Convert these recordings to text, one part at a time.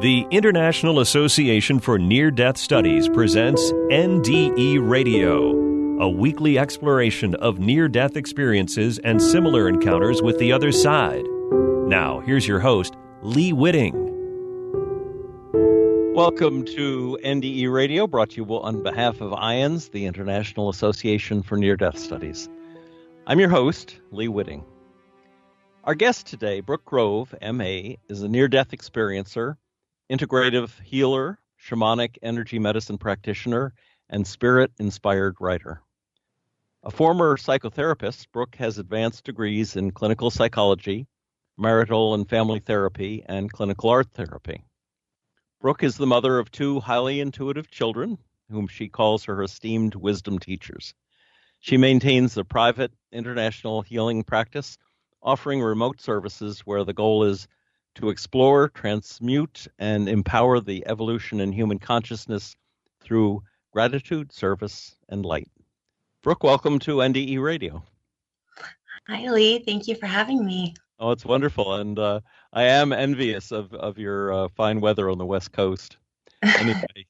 The International Association for Near-Death Studies presents NDE Radio, a weekly exploration of near-death experiences and similar encounters with the other side. Now, here's your host, Lee Witting. Welcome to NDE Radio, brought to you on behalf of IANS, the International Association for Near-Death Studies. I'm your host, Lee Witting. Our guest today, Brooke Grove, M.A., is a near-death experiencer, integrative healer, shamanic energy medicine practitioner, and spirit-inspired writer. A former psychotherapist, Brooke has advanced degrees in clinical psychology, marital and family therapy, and clinical art therapy. Brooke is the mother of two highly intuitive children, whom she calls her esteemed wisdom teachers. She maintains a private international healing practice, offering remote services where the goal is to explore, transmute, and empower the evolution in human consciousness through gratitude, service, and light. Brooke, welcome to NDE Radio. Hi, Lee. Thank you for having me. Oh, it's wonderful, and I am envious of your fine weather on the West Coast. Anyway,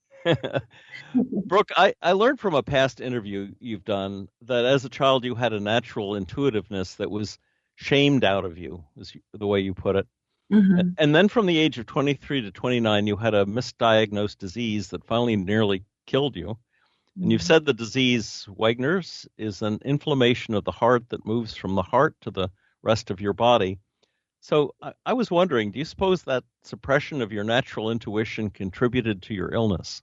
Brooke, I learned from a past interview you've done that as a child you had a natural intuitiveness that was shamed out of you, is the way you put it. Mm-hmm. And then from the age of 23 to 29, you had a misdiagnosed disease that finally nearly killed you. Mm-hmm. And you've said the disease, Wegener's, is an inflammation of the heart that moves from the heart to the rest of your body. So I was wondering, do you suppose that suppression of your natural intuition contributed to your illness?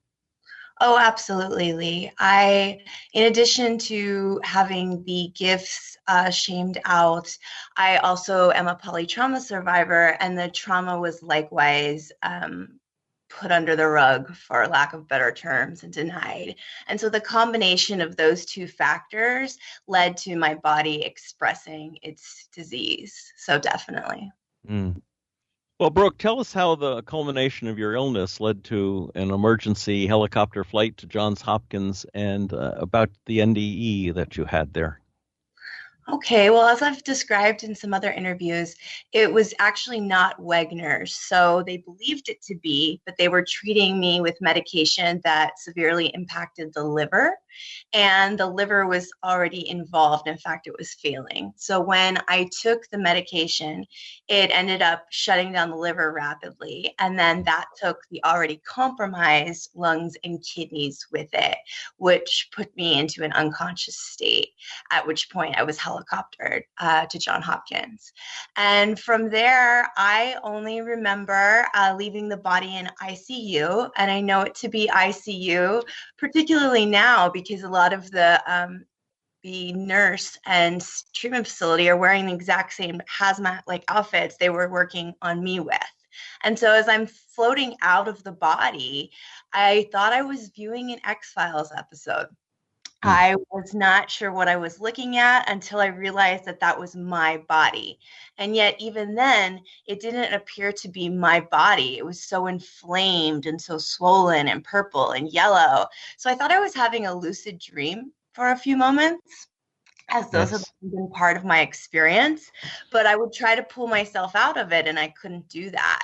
Oh, absolutely, Lee. In addition to having the gifts shamed out, I also am a polytrauma survivor, and the trauma was likewise put under the rug, for lack of better terms, and denied. And so the combination of those two factors led to my body expressing its disease. So definitely. Mm. Well, Brooke, tell us how the culmination of your illness led to an emergency helicopter flight to Johns Hopkins and about the NDE that you had there. Okay, well, as I've described in some other interviews, it was actually not Wegener's. So they believed it to be, but they were treating me with medication that severely impacted the liver, and the liver was already involved. In fact, it was failing. So when I took the medication, it ended up shutting down the liver rapidly, and then that took the already compromised lungs and kidneys with it, which put me into an unconscious state, at which point I was helicoptered to Johns Hopkins. And from there, I only remember leaving the body in ICU, and I know it to be ICU, particularly now because a lot of the nurse and treatment facility are wearing the exact same hazmat-like outfits they were working on me with. And so as I'm floating out of the body, I thought I was viewing an X-Files episode. I was not sure what I was looking at until I realized that that was my body. And yet, even then, it didn't appear to be my body. It was so inflamed and so swollen and purple and yellow. So I thought I was having a lucid dream for a few moments, as those have been part of my experience, but I would try to pull myself out of it and I couldn't do that.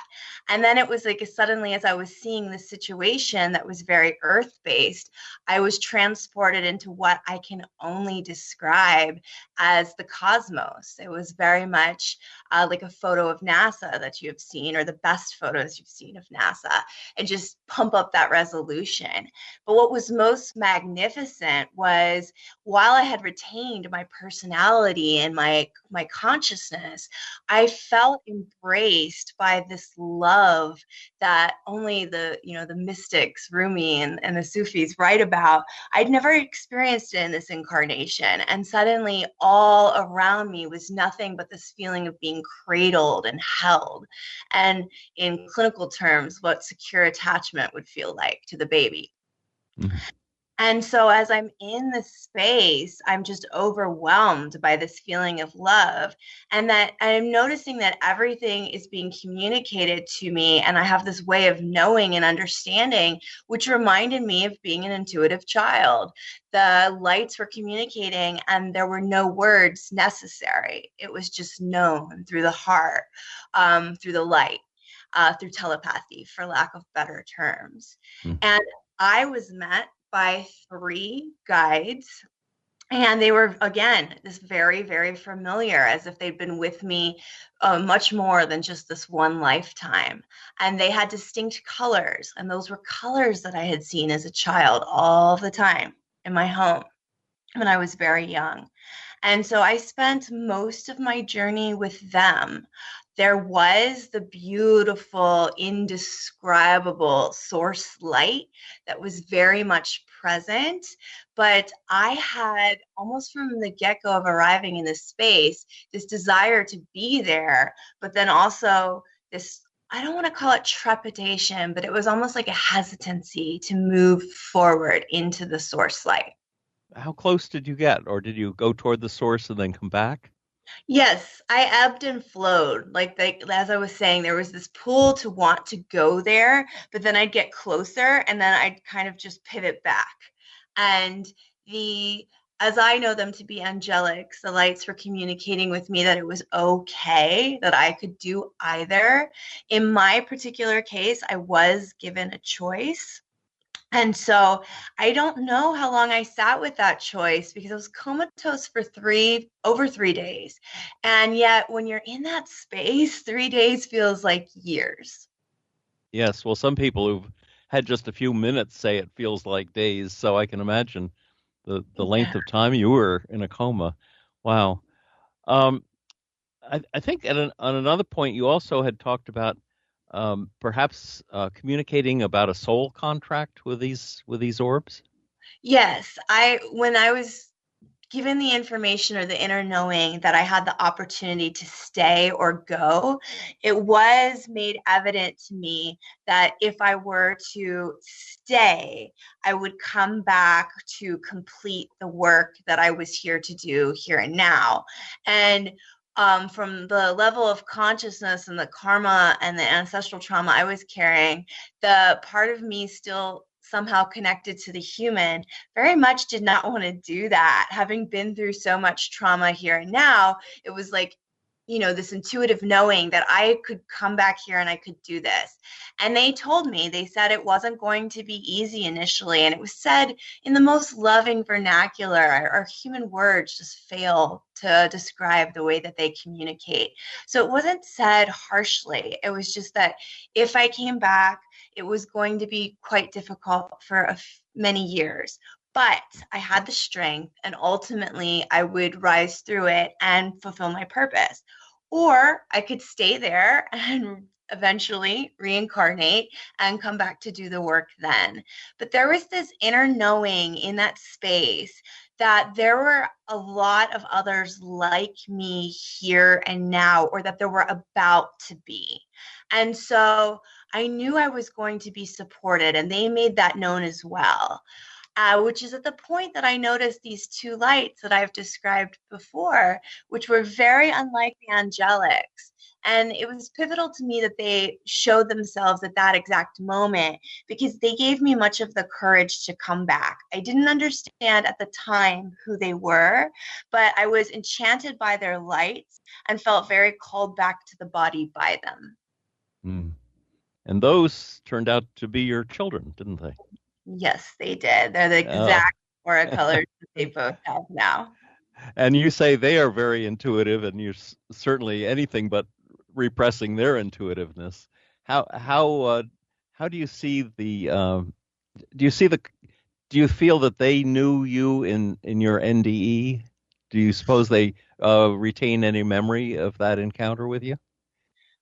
And then it was like suddenly, as I was seeing this situation that was very earth-based, I was transported into what I can only describe as the cosmos. It was very much like a photo of NASA that you have seen, or the best photos you've seen of NASA, and just pump up that resolution. But what was most magnificent was, while I had retained my personality and my consciousness, I felt embraced by this love that only the mystics, Rumi and the Sufis, write about. I'd never experienced it in this incarnation, and suddenly all around me was nothing but this feeling of being cradled and held, and in clinical terms, what secure attachment would feel like to the baby. Mm-hmm. And so as I'm in this space, I'm just overwhelmed by this feeling of love, and that I'm noticing that everything is being communicated to me, and I have this way of knowing and understanding, which reminded me of being an intuitive child. The lights were communicating, and there were no words necessary. It was just known through the heart, through the light. through telepathy, for lack of better terms. Mm. And I was met by 3 guides. And they were, again, this very, very familiar, as if they'd been with me much more than just this one lifetime. And they had distinct colors. And those were colors that I had seen as a child all the time in my home when I was very young. And so I spent most of my journey with them. There was the beautiful, indescribable source light that was very much present, but I had, almost from the get-go of arriving in this space, this desire to be there, but then also this, I don't want to call it trepidation, but it was almost like a hesitancy to move forward into the source light. How close did you get, or did you go toward the source and then come back? Yes, I ebbed and flowed. As I was saying, there was this pull to want to go there, but then I'd get closer and then I'd kind of just pivot back. And as I know them to be angelics, the lights were communicating with me that it was okay, that I could do either. In my particular case, I was given a choice. And so I don't know how long I sat with that choice, because I was comatose for over 3 days. And yet when you're in that space, 3 days feels like years. Yes, well, some people who've had just a few minutes say it feels like days, so I can imagine the length of time you were in a coma. Wow. I think on another point, you also had talked about perhaps communicating about a soul contract with these orbs. Yes, when I was given the information or the inner knowing that I had the opportunity to stay or go, it was made evident to me that if I were to stay, I would come back to complete the work that I was here to do here and now. And from the level of consciousness and the karma and the ancestral trauma I was carrying, the part of me still somehow connected to the human very much did not want to do that. Having been through so much trauma here and now, it was like, this intuitive knowing that I could come back here and I could do this. And they said it wasn't going to be easy initially. And it was said in the most loving vernacular. Our human words just fail to describe the way that they communicate. So it wasn't said harshly. It was just that if I came back, it was going to be quite difficult for many years. But I had the strength, and ultimately I would rise through it and fulfill my purpose. Or I could stay there and eventually reincarnate and come back to do the work then. But there was this inner knowing in that space that there were a lot of others like me here and now, or that there were about to be. And so I knew I was going to be supported, and they made that known as well. Which is at the point that I noticed these 2 lights that I've described before, which were very unlike the angelics. And it was pivotal to me that they showed themselves at that exact moment, because they gave me much of the courage to come back. I didn't understand at the time who they were, but I was enchanted by their lights and felt very called back to the body by them. Mm. And those turned out to be your children, didn't they? Yes, they did. They're the exact aura colors that they both have now. And you say they are very intuitive, and you're certainly anything but repressing their intuitiveness. How do you see the do you feel that they knew you in your NDE? Do you suppose they retain any memory of that encounter with you?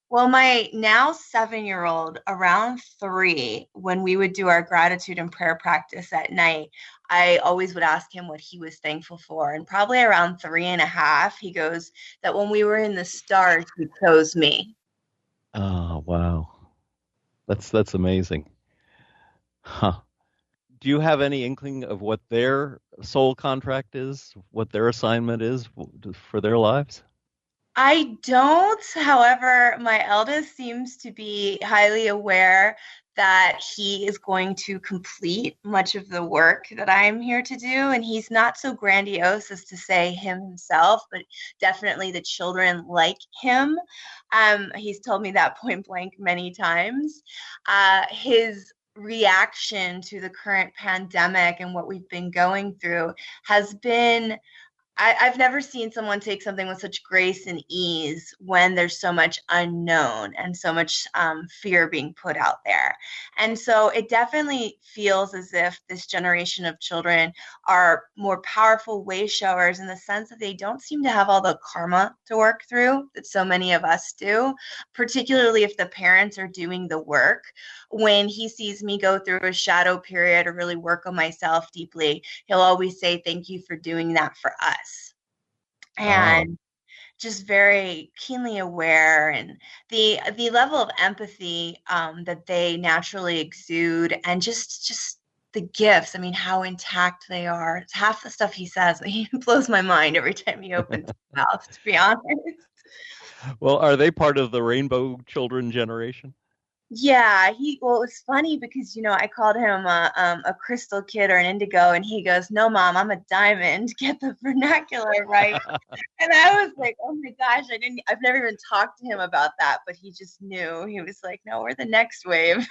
Well, my now 7-year-old, around 3, when we would do our gratitude and prayer practice at night, I always would ask him what he was thankful for. And probably around 3.5, he goes that when we were in the stars, he chose me. Oh, wow. That's amazing. Huh. Do you have any inkling of what their soul contract is, what their assignment is for their lives? I don't. However, my eldest seems to be highly aware that he is going to complete much of the work that I'm here to do. And he's not so grandiose as to say him himself, but definitely the children like him. He's told me that point blank many times. His reaction to the current pandemic and what we've been going through has been, I've never seen someone take something with such grace and ease when there's so much unknown and so much fear being put out there. And so it definitely feels as if this generation of children are more powerful way showers in the sense that they don't seem to have all the karma to work through that so many of us do, particularly if the parents are doing the work. When he sees me go through a shadow period or really work on myself deeply, he'll always say, "Thank you for doing that for us." And just very keenly aware, and the level of empathy that they naturally exude, and just the gifts. I mean, how intact they are. It's half the stuff he says. He blows my mind every time he opens his mouth, to be honest. Well, are they part of the Rainbow Children generation? Yeah, well, it's funny because, I called him a crystal kid or an indigo, and he goes, "No, Mom, I'm a diamond. Get the vernacular right." And I was like, oh my gosh, I've never even talked to him about that, but he just knew. He was like, "No, we're the next wave."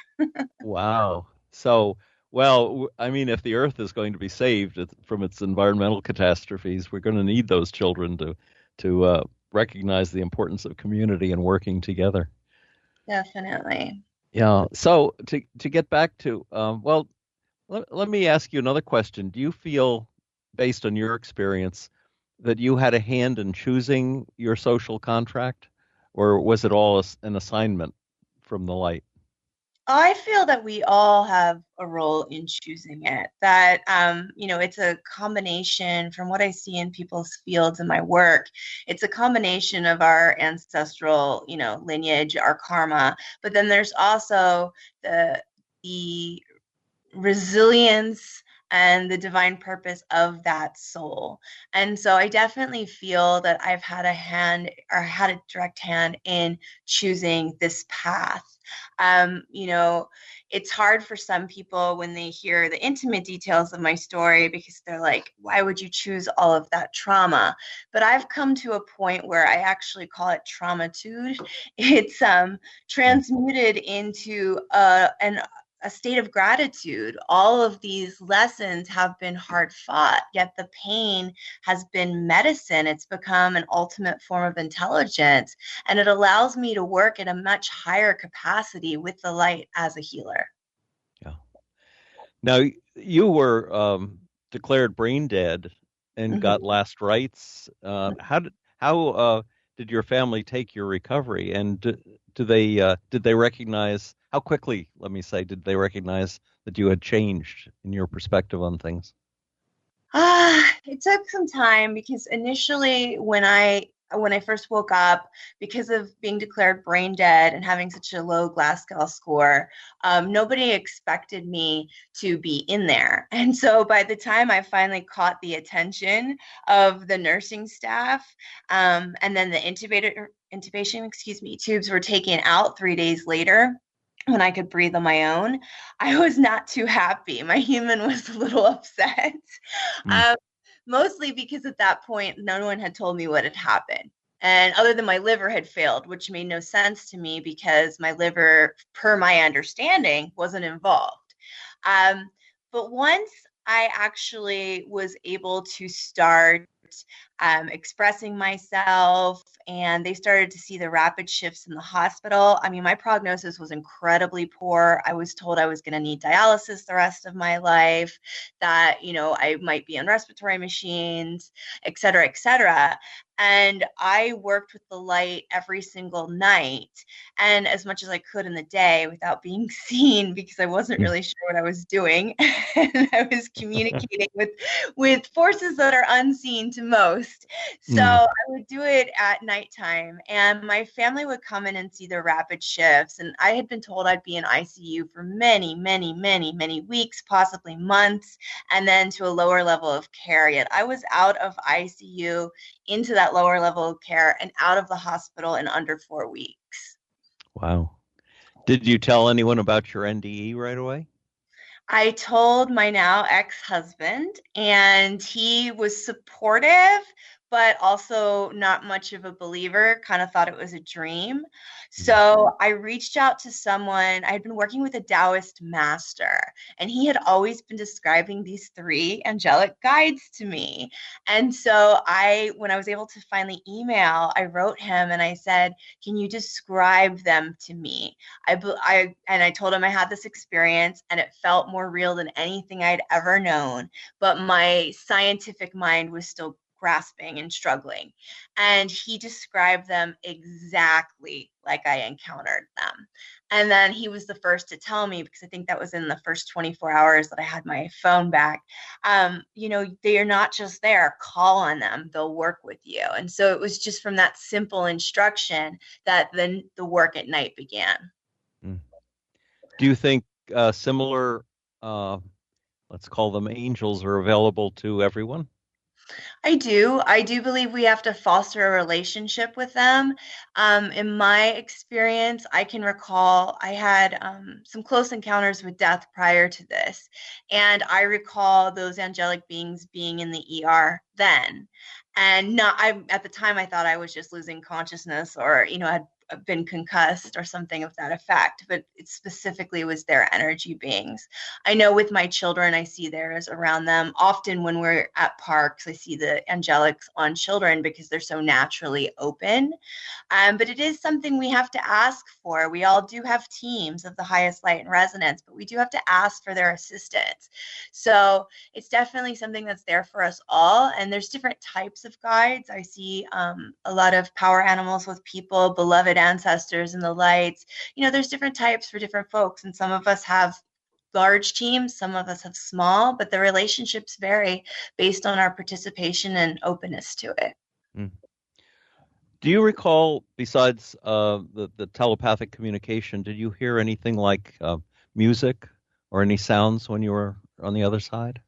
Wow. So, well, I mean, if the Earth is going to be saved from its environmental catastrophes, we're going to need those children to recognize the importance of community and working together. Definitely. Yeah. So to get back to, well, let me ask you another question. Do you feel, based on your experience, that you had a hand in choosing your social contract, or was it all an assignment from the light? I feel that we all have a role in choosing it. That, it's a combination from what I see in people's fields and my work. It's a combination of our ancestral, lineage, our karma, but then there's also the resilience and the divine purpose of that soul. And so I definitely feel that I've had a hand, or had a direct hand in choosing this path. It's hard for some people when they hear the intimate details of my story, because they're like, "Why would you choose all of that trauma?" But I've come to a point where I actually call it traumatude. It's transmuted into a state of gratitude. All of these lessons have been hard fought, yet the pain has been medicine. It's become an ultimate form of intelligence, and it allows me to work at a much higher capacity with the light as a healer. Yeah. Now, you were declared brain dead and got last rites. How did your family take your recovery, and did they recognize, how quickly, let me say, did they recognize that you had changed in your perspective on things? It took some time, because initially when I first woke up, because of being declared brain dead and having such a low Glasgow score, nobody expected me to be in there. And so by the time I finally caught the attention of the nursing staff, and then the intubation, tubes were taken out 3 days later, when I could breathe on my own, I was not too happy. My human was a little upset. Mostly because at that point, no one had told me what had happened. And other than my liver had failed, which made no sense to me, because my liver, per my understanding, wasn't involved. But once I actually was able to start expressing myself, and they started to see the rapid shifts in the hospital. I mean, my prognosis was incredibly poor. I was told I was going to need dialysis the rest of my life, that, I might be on respiratory machines, et cetera, et cetera. And I worked with the light every single night, and as much as I could in the day, without being seen, because I wasn't really sure what I was doing. And I was communicating with forces that are unseen to most. So I would do it at nighttime, and my family would come in and see the rapid shifts. And I had been told I'd be in ICU for many, many, many, many weeks, possibly months, and then to a lower level of care. Yet I was out of ICU, into that lower level of care, and out of the hospital in under 4 weeks. Wow. Did you tell anyone about your NDE right away? I told my now ex-husband, and he was supportive, but also not much of a believer, kind of thought it was a dream. So I reached out to someone. I had been working with a Taoist master, and he had always been describing these three angelic guides to me. And so when I was able to finally email, I wrote him and I said, "Can you describe them to me?" I told him I had this experience and it felt more real than anything I'd ever known, but my scientific mind was still grasping and struggling. And he described them exactly like I encountered them. And then he was the first to tell me, because I think that was in the first 24 hours that I had my phone back. They are not just there. Call on them. They'll work with you. And so it was just from that simple instruction that then the work at night began. Do you think similar, let's call them angels, are available to everyone? I do. I do believe we have to foster a relationship with them. In my experience, I can recall I had some close encounters with death prior to this. And I recall those angelic beings being in the ER then. And at the time, I thought I was just losing consciousness or, had been concussed or something of that effect, but it specifically was their energy beings. I know with my children, I see theirs around them. Often when we're at parks, I see the angelics on children because they're so naturally open. But it is something we have to ask for. We all do have teams of the highest light and resonance, but we do have to ask for their assistance. So it's definitely something that's there for us all. And there's different types of guides. I see a lot of power animals with people, beloved ancestors in the lights. There's different types for different folks, and some of us have large teams, some of us have small, but the relationships vary based on our participation and openness to it. Do you recall, besides the telepathic communication, did you hear anything like music or any sounds when you were on the other side?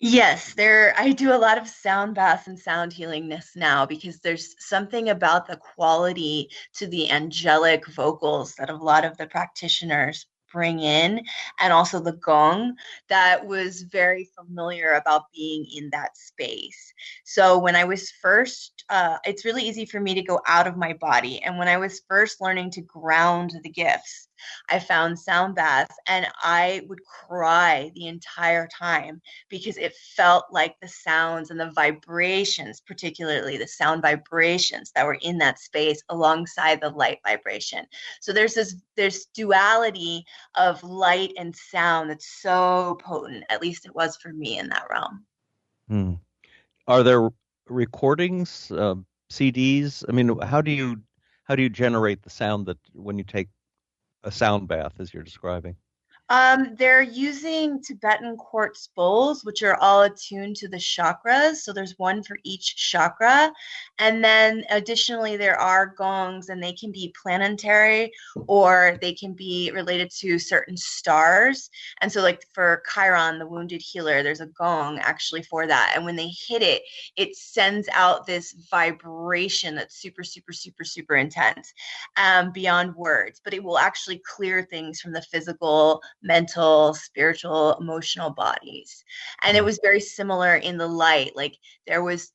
Yes, I do a lot of sound baths and sound healingness now because there's something about the quality to the angelic vocals that a lot of the practitioners bring in, and also the gong, that was very familiar about being in that space. So when I was first, it's really easy for me to go out of my body. And when I was first learning to ground the gifts, I found sound baths and I would cry the entire time because it felt like the sounds and the vibrations, particularly the sound vibrations that were in that space alongside the light vibration. So there's duality of light and sound that's so potent. At least it was for me in that realm. Are there recordings, CDs? I mean, how do you generate the sound that when you take a sound bath, as you're describing? They're using Tibetan quartz bowls, which are all attuned to the chakras. So there's one for each chakra. And then additionally, there are gongs, and they can be planetary or they can be related to certain stars. And so like for Chiron, the wounded healer, there's a gong actually for that. And when they hit it, it sends out this vibration that's super, super, super, super intense, beyond words. But it will actually clear things from the physical, mental, spiritual, emotional bodies. And it was very similar in the light. Like there was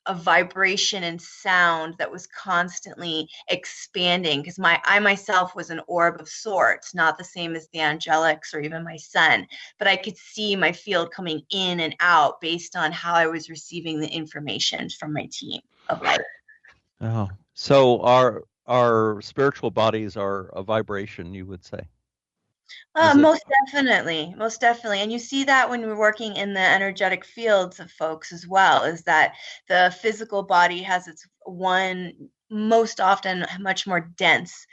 a vibration and sound that was constantly expanding, because I myself was an orb of sorts, not the same as the angelics or even my son, but I could see my field coming in and out based on how I was receiving the information from my team of light. Oh, so our spiritual bodies are a vibration, you would say? Most definitely. And you see that when we're working in the energetic fields of folks as well, is that the physical body has its one, most often much more dense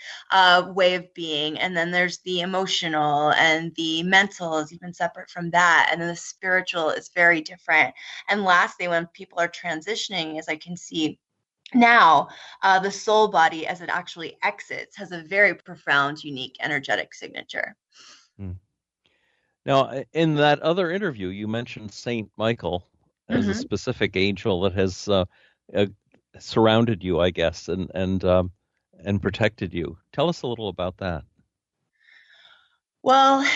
way of being. And then there's the emotional, and the mental is even separate from that. And then the spiritual is very different. And lastly, when people are transitioning, as I can see now, the soul body, as it actually exits, has a very profound, unique energetic signature. Now, in that other interview, you mentioned Saint Michael as a specific angel that has surrounded you, I guess, and protected you. Tell us a little about that. Well,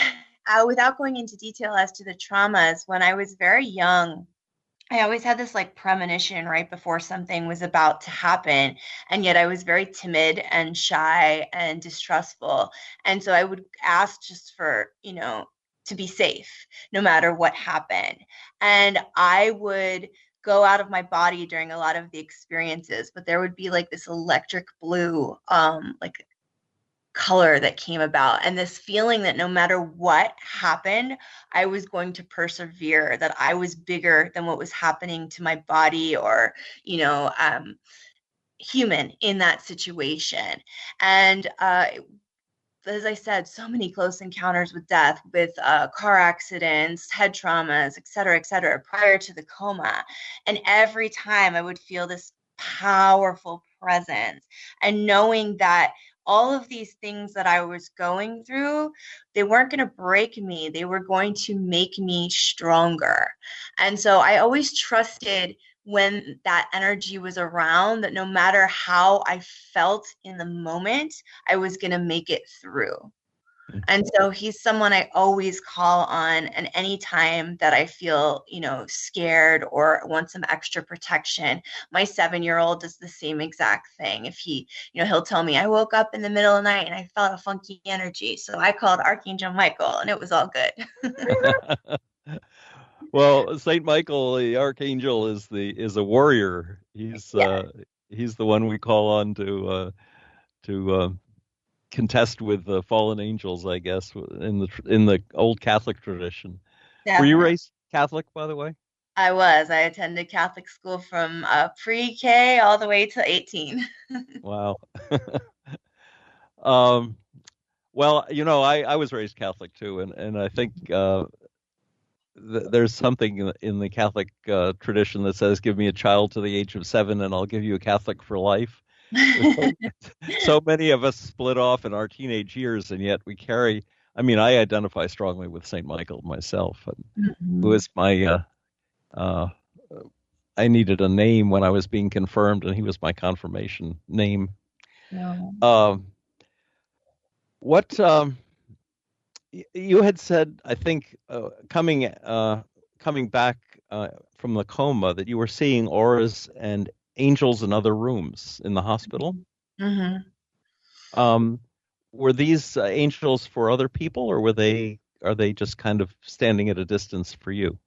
without going into detail as to the traumas, when I was very young, I always had this like premonition right before something was about to happen. And yet I was very timid and shy and distrustful. And so I would ask just for, to be safe no matter what happened. And I would go out of my body during a lot of the experiences, but there would be like this electric blue, like color that came about, and this feeling that no matter what happened, I was going to persevere, that I was bigger than what was happening to my body or, human in that situation. And as I said, so many close encounters with death, with car accidents, head traumas, et cetera, prior to the coma. And every time I would feel this powerful presence, and knowing that all of these things that I was going through, they weren't going to break me. They were going to make me stronger. And so I always trusted when that energy was around, that no matter how I felt in the moment, I was going to make it through. And so he's someone I always call on. And anytime that I feel, scared or want some extra protection, my 7-year-old does the same exact thing. If he'll tell me, I woke up in the middle of the night and I felt a funky energy. So I called Archangel Michael and it was all good. Well, Saint Michael, the archangel, is a warrior. He's he's the one we call on to contest with the fallen angels, I guess, in the old Catholic tradition. Definitely. Were you raised Catholic, by the way? I was. I attended Catholic school from pre-K all the way to 18. Wow. Well, I was raised Catholic too, and I think there's something in the Catholic tradition that says, "Give me a child to the age of 7, and I'll give you a Catholic for life." So many of us split off in our teenage years, and yet we carry. I mean, I identify strongly with Saint Michael myself, who is my. I needed a name when I was being confirmed, and he was my confirmation name. No. What you had said, I think, coming back from the coma, that you were seeing auras and angels in other rooms in the hospital. Mm-hmm. Were these angels for other people, or are they just kind of standing at a distance for you?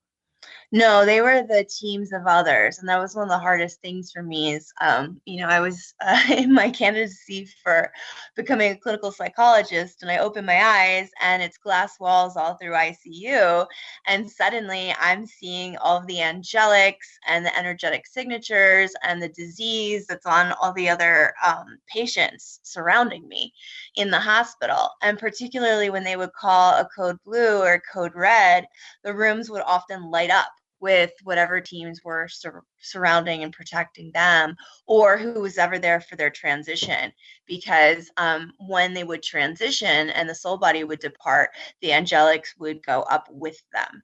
No, they were the teams of others. And that was one of the hardest things for me is, I was in my candidacy for becoming a clinical psychologist, and I opened my eyes and it's glass walls all through ICU. And suddenly I'm seeing all of the angelics and the energetic signatures and the disease that's on all the other patients surrounding me in the hospital. And particularly when they would call a code blue or code red, the rooms would often light up with whatever teams were surrounding and protecting them, or who was ever there for their transition. Because when they would transition and the soul body would depart, the angelics would go up with them.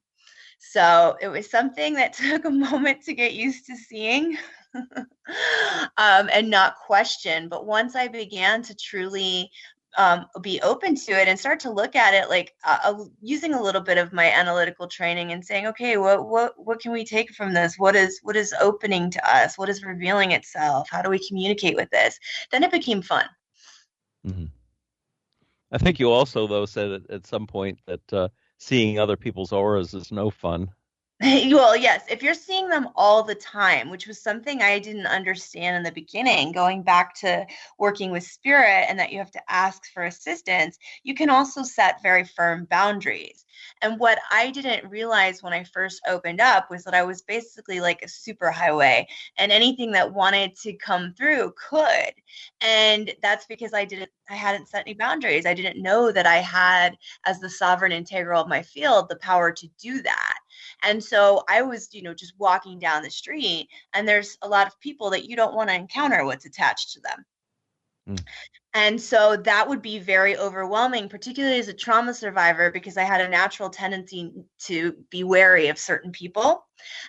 So it was something that took a moment to get used to seeing and not question. But once I began to truly be open to it and start to look at it, like using a little bit of my analytical training and saying, okay, what can we take from this? What is opening to us? What is revealing itself? How do we communicate with this? Then it became fun. Mm-hmm. I think you also, though, said at some point that seeing other people's auras is no fun. Well, yes, if you're seeing them all the time, which was something I didn't understand in the beginning, going back to working with spirit and that you have to ask for assistance, you can also set very firm boundaries. And what I didn't realize when I first opened up was that I was basically like a superhighway, and anything that wanted to come through could. And that's because I hadn't set any boundaries. I didn't know that I had, as the sovereign integral of my field, the power to do that. And so I was, just walking down the street, and there's a lot of people that you don't want to encounter what's attached to them. And so that would be very overwhelming, particularly as a trauma survivor, because I had a natural tendency to be wary of certain people.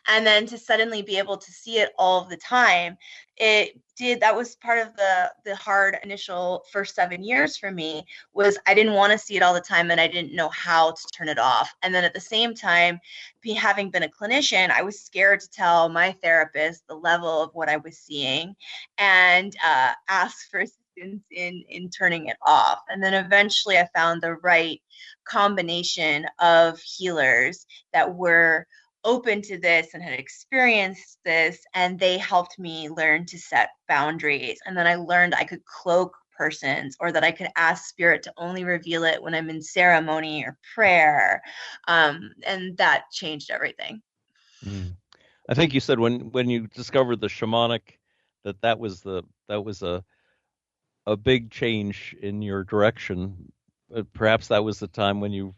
And then to suddenly be able to see it all the time, that was part of the hard initial first 7 years for me, was I didn't want to see it all the time and I didn't know how to turn it off. And then at the same time, having been a clinician, I was scared to tell my therapist the level of what I was seeing and ask for in turning it off. And then eventually I found the right combination of healers that were open to this and had experienced this, and they helped me learn to set boundaries. And then I learned I could cloak persons, or that I could ask spirit to only reveal it when I'm in ceremony or prayer, and that changed everything. I think you said when you discovered the shamanic that was a big change in your direction. Perhaps that was the time when you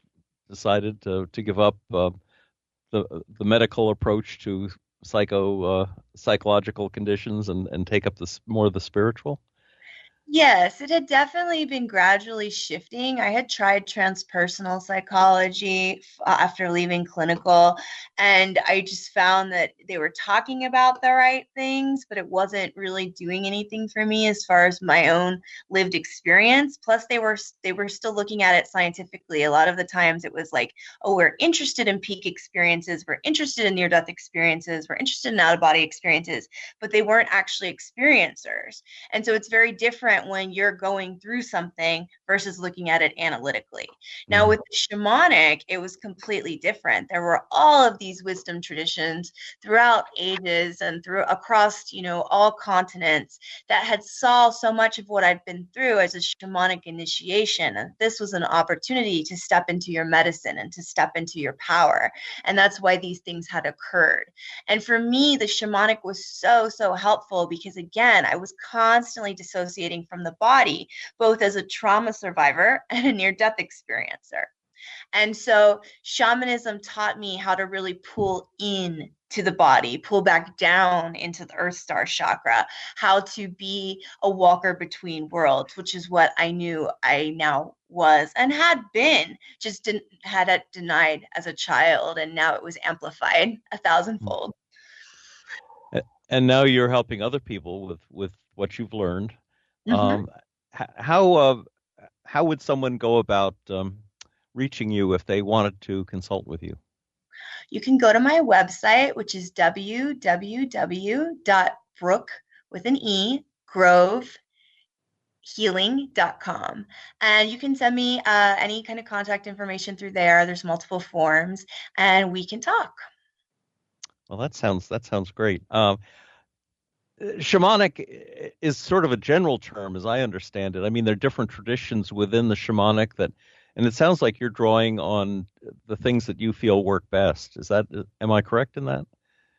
decided to give up the medical approach to psychological conditions and take up more of the spiritual. Yes, it had definitely been gradually shifting. I had tried transpersonal psychology after leaving clinical, and I just found that they were talking about the right things, but it wasn't really doing anything for me as far as my own lived experience. Plus, they were still looking at it scientifically. A lot of the times it was like, oh, we're interested in peak experiences, we're interested in near-death experiences, we're interested in out-of-body experiences, but they weren't actually experiencers. And so it's very different when you're going through something versus looking at it analytically. Now, with the shamanic, it was completely different. There were all of these wisdom traditions throughout ages and across, all continents that had saw so much of what I'd been through as a shamanic initiation. And this was an opportunity to step into your medicine and to step into your power. And that's why these things had occurred. And for me, the shamanic was so, so helpful because, again, I was constantly dissociating from the body, both as a trauma survivor and a near-death experiencer. And so shamanism taught me how to really pull in to the body, pull back down into the Earth Star chakra, how to be a walker between worlds, which is what I knew I now was and had been, just had it denied as a child, and now it was amplified 1,000-fold. And now you're helping other people with what you've learned. Mm-hmm. How would someone go about reaching you if they wanted to consult with you? You can go to my website, which is www.brookgrovehealing.com. And you can send me any kind of contact information through there. There's multiple forms, and we can talk. Well, that sounds great. Shamanic is sort of a general term, as I understand it. I mean, there are different traditions within the shamanic and it sounds like you're drawing on the things that you feel work best. Am I correct in that?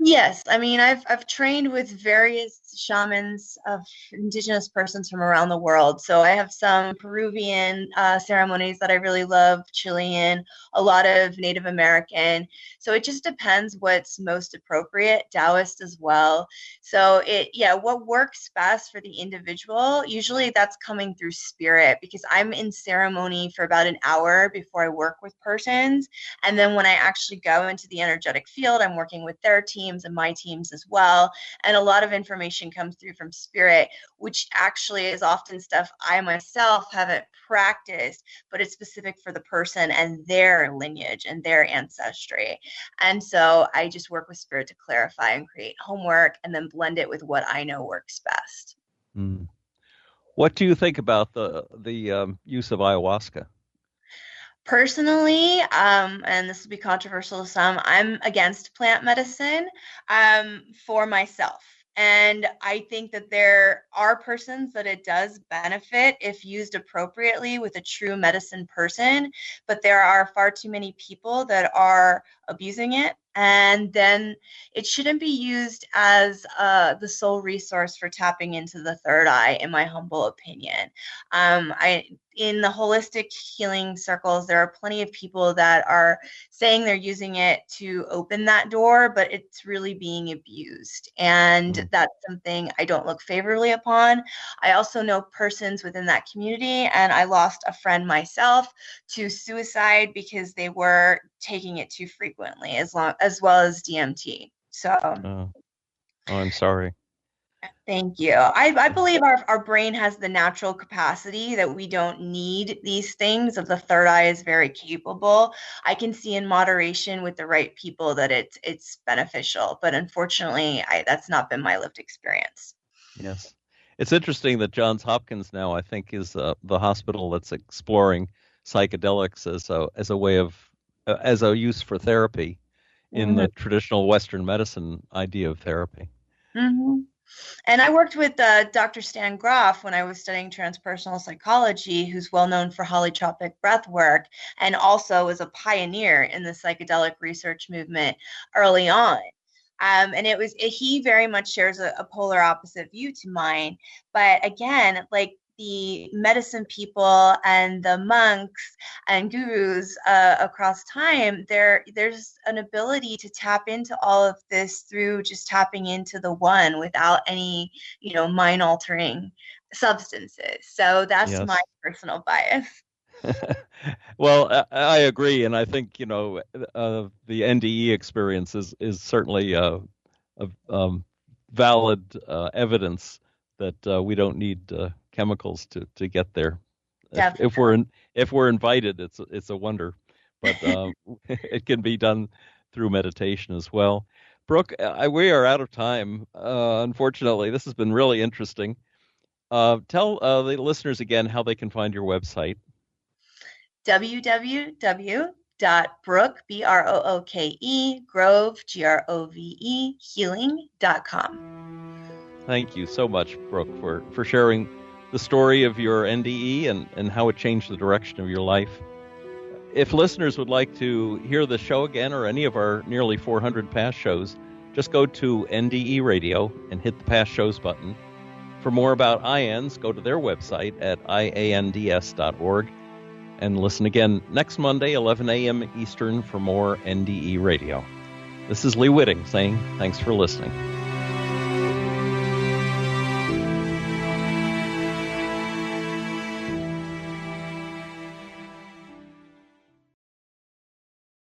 Yes, I mean, I've trained with various shamans of indigenous persons from around the world. So I have some Peruvian ceremonies that I really love, Chilean, a lot of Native American. So it just depends what's most appropriate, Taoist as well. So what works best for the individual, usually that's coming through spirit, because I'm in ceremony for about an hour before I work with persons. And then when I actually go into the energetic field, I'm working with their teams and my teams as well. And a lot of information comes through from spirit, which actually is often stuff I myself haven't practiced, but it's specific for the person and their lineage and their ancestry. And so I just work with spirit to clarify and create homework and then blend it with what I know works best. What do you think about the use of ayahuasca? Personally, and this will be controversial to some, I'm against plant medicine for myself. And I think that there are persons that it does benefit if used appropriately with a true medicine person, but there are far too many people that are abusing it. And then it shouldn't be used as the sole resource for tapping into the third eye, in my humble opinion. In the holistic healing circles, there are plenty of people that are saying they're using it to open that door, but it's really being abused. And that's something I don't look favorably upon. I also know persons within that community, and I lost a friend myself to suicide because they were taking it too frequently, as well as DMT. So, I'm sorry. Thank you. I believe our brain has the natural capacity that we don't need these things, that the third eye is very capable. I can see in moderation with the right people that it's beneficial, but unfortunately, that's not been my lived experience. Yes. It's interesting that Johns Hopkins now, I think, is the hospital that's exploring psychedelics as a way of as a use for therapy in the traditional Western medicine idea of therapy. Mm-hmm. And I worked with Dr. Stan Groff when I was studying transpersonal psychology, who's well known for holotropic breath work, and also was a pioneer in the psychedelic research movement early on. And he very much shares a polar opposite view to mine. But again, like the medicine people and the monks and gurus across time, there's an ability to tap into all of this through just tapping into the one without any, mind altering substances. So that's my personal bias. Well, I agree, and I think the NDE experience is certainly a valid evidence that we don't need chemicals to get there. If we're invited, it's a wonder, but it can be done through meditation as well. Brooke, we are out of time. Unfortunately, this has been really interesting. Tell the listeners again how they can find your website. www.brooke, BROOKE, Grove, GROVE, healing.com. Thank you so much, Brooke, for sharing the story of your NDE and how it changed the direction of your life. If listeners would like to hear the show again or any of our nearly 400 past shows, just go to NDE Radio and hit the past shows button. For more about IANDS, go to their website at iands.org and listen again next Monday, 11 a.m. Eastern, for more NDE Radio. This is Lee Witting saying thanks for listening.